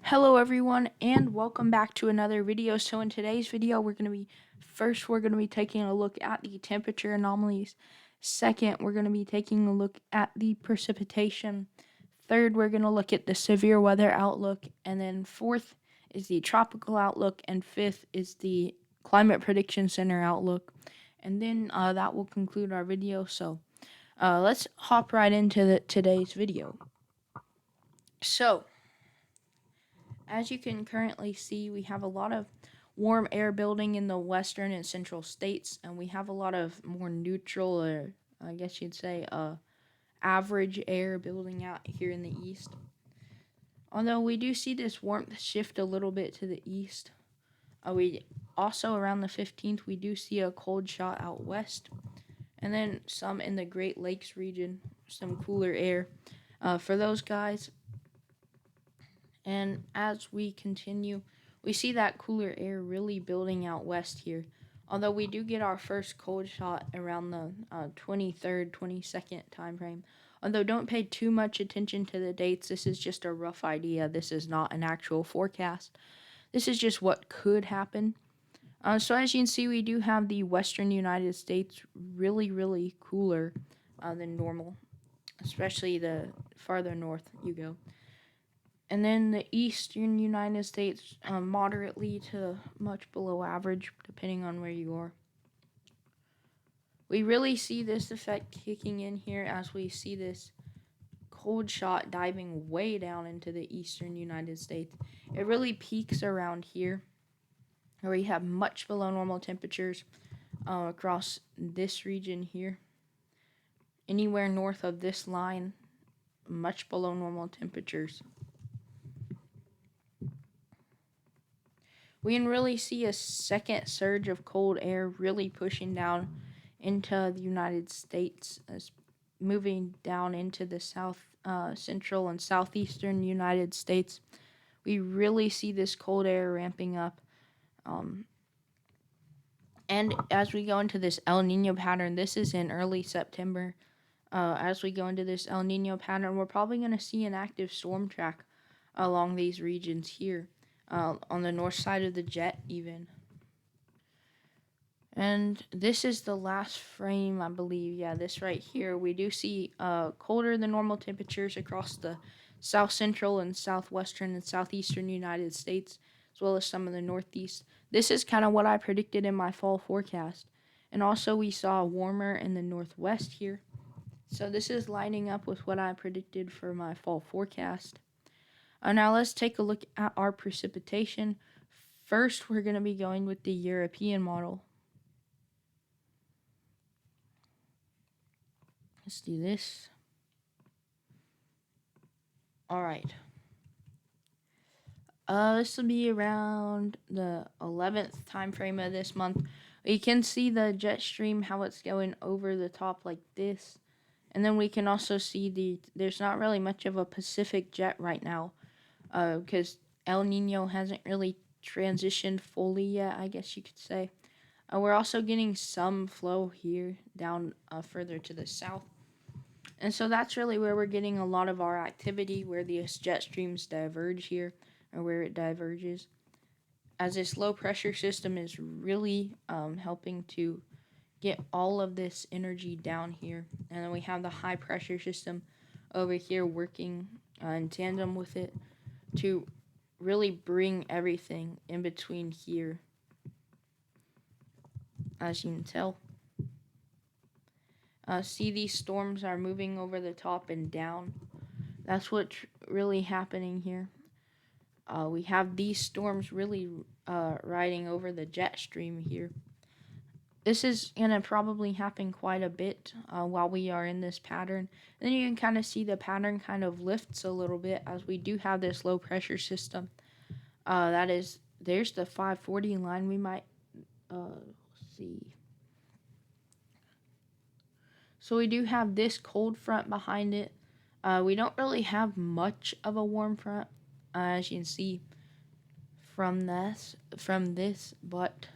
Hello everyone and welcome back to another video. So in today's video we're going to be taking a look at the temperature anomalies. Second, we're going to be taking a look at the precipitation. Third, we're going to look at the severe weather outlook, and then fourth is the tropical outlook, and fifth is the climate prediction center outlook. And then that will conclude our video. So let's hop right into today's video. So as you can currently see, we have a lot of warm air building in the western and central states, and we have a lot of more neutral, or I guess you'd say, average air building out here in the east. Although we do see this warmth shift a little bit to the east. We also, around the 15th, we do see a cold shot out west, and then some in the Great Lakes region, some cooler air for those guys. And as we continue, we see that cooler air really building out west here. Although we do get our first cold shot around the 23rd, 22nd time frame. Although don't pay too much attention to the dates. This is just a rough idea. This is not an actual forecast. This is just what could happen. So as you can see, we do have the western United States really cooler than normal. Especially the farther north you go. And then the eastern United States, moderately to much below average, depending on where you are. We really see this effect kicking in here as we see this cold shot diving way down into the eastern United States. It really peaks around here, where we have much below normal temperatures across this region here. Anywhere north of this line, much below normal temperatures. We can really see a second surge of cold air really pushing down into the United States, moving down into the central and southeastern United States. We really see this cold air ramping up. And as we go into this El Nino pattern, this is in early September. As we go into this El Nino pattern, we're probably going to see an active storm track along these regions here. On the north side of the jet even. And this is the last frame, I believe. Yeah, this right here. We do see colder than normal temperatures across the south central and southwestern and southeastern United States, as well as some of the northeast. This is kind of what I predicted in my fall forecast. And also we saw warmer in the northwest here. So this is lining up with what I predicted for my fall forecast. Now let's take a look at our precipitation. First, we're going to be going with the European model. Let's do this. Alright. This will be around the 11th time frame of this month. You can see the jet stream, how it's going over the top like this. And then we can also see there's not really much of a Pacific jet right now. Because El Nino hasn't really transitioned fully yet, I guess you could say. We're also getting some flow here down further to the south. And so that's really where we're getting a lot of our activity, where the jet streams diverge here, or where it diverges. As this low pressure system is really helping to get all of this energy down here. And then we have the high pressure system over here working in tandem with it to really bring everything in between here, as you can tell. See, these storms are moving over the top and down. That's what's really happening here. We have these storms really riding over the jet stream here. This is going to probably happen quite a bit while we are in this pattern. And then you can kind of see the pattern kind of lifts a little bit as we do have this low pressure system. There's the 540 line. We might see. So we do have this cold front behind it. We don't really have much of a warm front, as you can see from this. But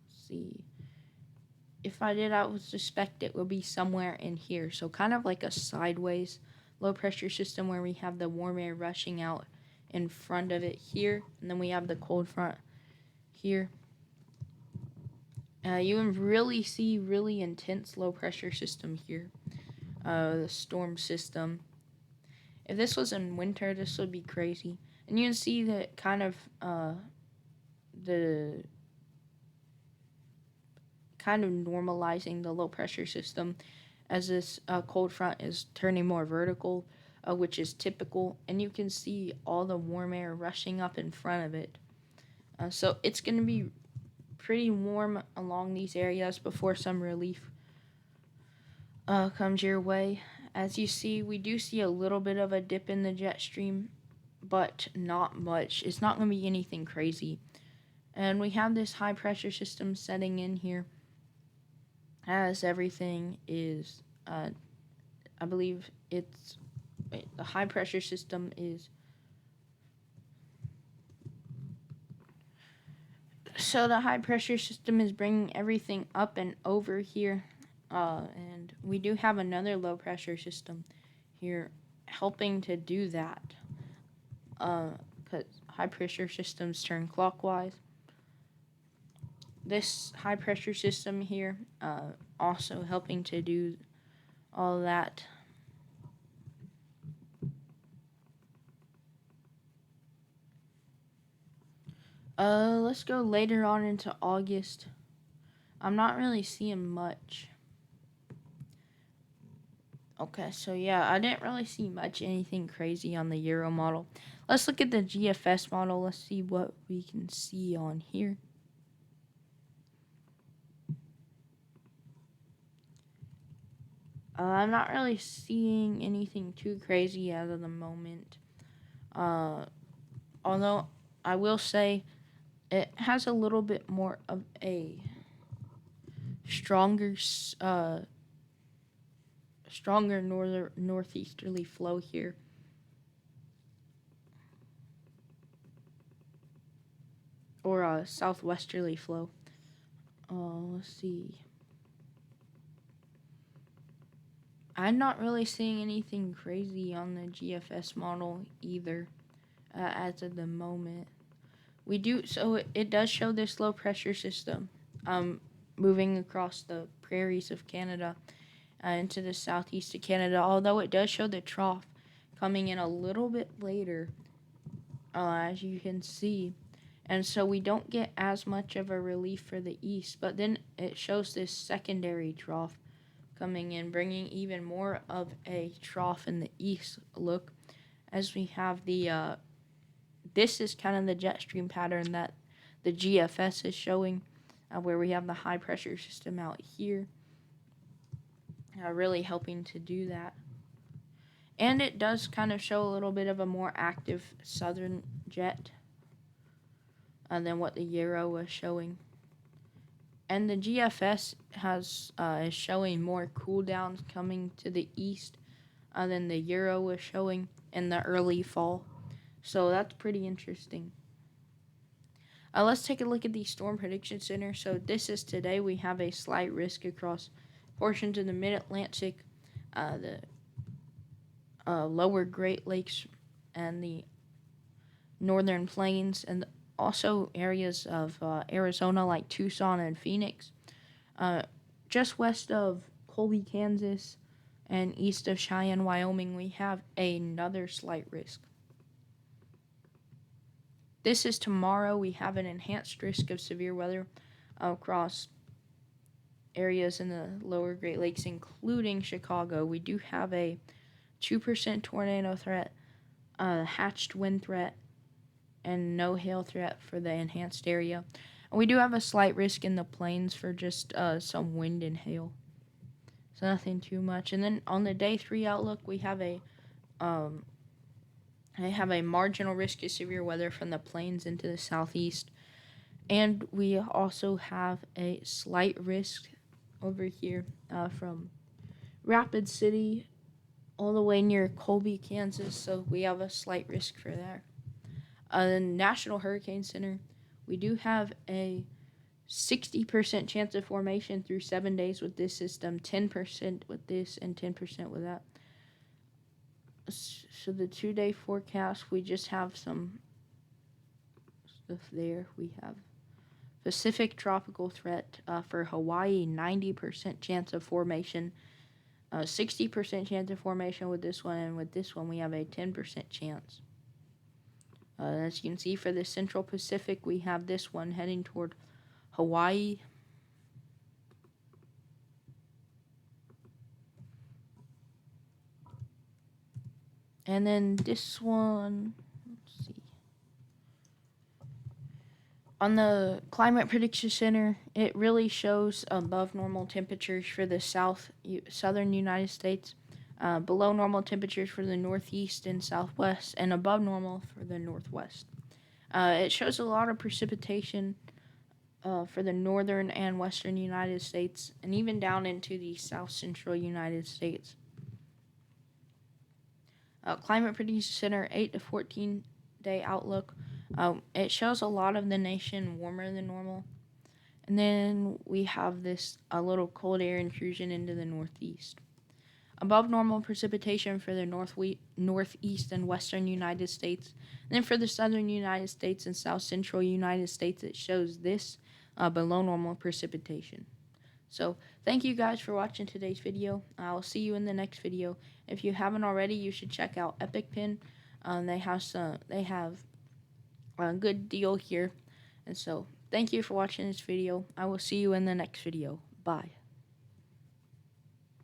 let's see. If I did, I would suspect it would be somewhere in here. So kind of like a sideways low pressure system where we have the warm air rushing out in front of it here, and then we have the cold front here. You can really see really intense low pressure system here, the storm system. If this was in winter, this would be crazy. And you can see that the kind of normalizing the low pressure system as this cold front is turning more vertical, which is typical. And you can see all the warm air rushing up in front of it. So it's going to be pretty warm along these areas before some relief comes your way. As you see, we do see a little bit of a dip in the jet stream, but not much. It's not going to be anything crazy. And we have this high pressure system setting in here as everything is, I believe it's, the high pressure system is, so the high pressure system is bringing everything up and over here. And we do have another low pressure system here helping to do that. Because high pressure systems turn clockwise. This high pressure system here also helping to do all that. Let's go later on into August. I'm not really seeing much. Okay, so yeah, I didn't really see anything crazy on the Euro model. Let's look at the GFS model. Let's see what we can see on here. I'm not really seeing anything too crazy as of the moment. Although I will say it has a little bit more of a stronger northeasterly flow here. Or a southwesterly flow. Let's see. I'm not really seeing anything crazy on the GFS model either, as of the moment. It does show this low pressure system, moving across the prairies of Canada, into the southeast of Canada. Although it does show the trough coming in a little bit later, as you can see. And so we don't get as much of a relief for the east, but then it shows this secondary trough coming in, bringing even more of a trough in the east look, as we have this is kind of the jet stream pattern that the GFS is showing, where we have the high pressure system out here, really helping to do that. And it does kind of show a little bit of a more active southern jet than what the Euro was showing. And the GFS is showing more cool downs coming to the east than the Euro was showing in the early fall. So that's pretty interesting. Let's take a look at the Storm Prediction Center. So this is today. We have a slight risk across portions of the Mid-Atlantic, the lower Great Lakes, and the northern plains, and also areas of Arizona like Tucson and Phoenix. Just west of Colby, Kansas, and east of Cheyenne, Wyoming, we have another slight risk. This is tomorrow. We have an enhanced risk of severe weather across areas in the lower Great Lakes, including Chicago. We do have a 2% tornado threat, hatched wind threat, and no hail threat for the enhanced area. And we do have a slight risk in the plains for just some wind and hail. So nothing too much. And then on the day 3 outlook, we have I have a marginal risk of severe weather from the plains into the southeast. And we also have a slight risk over here from Rapid City all the way near Colby, Kansas. So we have a slight risk for that. The National Hurricane Center, we do have a 60% chance of formation through 7 days with this system, 10% with this, and 10% with that. So the 2-day forecast, we just have some stuff there. We have Pacific tropical threat for Hawaii, 90% chance of formation, 60% chance of formation with this one, and with this one we have a 10% chance. As you can see, for the Central Pacific, we have this one heading toward Hawaii. And then this one, let's see. On the Climate Prediction Center, it really shows above normal temperatures for the southern United States, below normal temperatures for the northeast and southwest, and above normal for the northwest. It shows a lot of precipitation for the northern and western United States, and even down into the south central United States. Climate Prediction Center 8 to 14 day outlook. It shows a lot of the nation warmer than normal. And then we have this a little cold air intrusion into the northeast. Above normal precipitation for the northeast and western United States. And then for the southern United States and south central United States, it shows this below normal precipitation. So thank you guys for watching today's video. I'll see you in the next video. If you haven't already, you should check out EpicPen. They have a good deal here. And so thank you for watching this video. I will see you in the next video. Bye.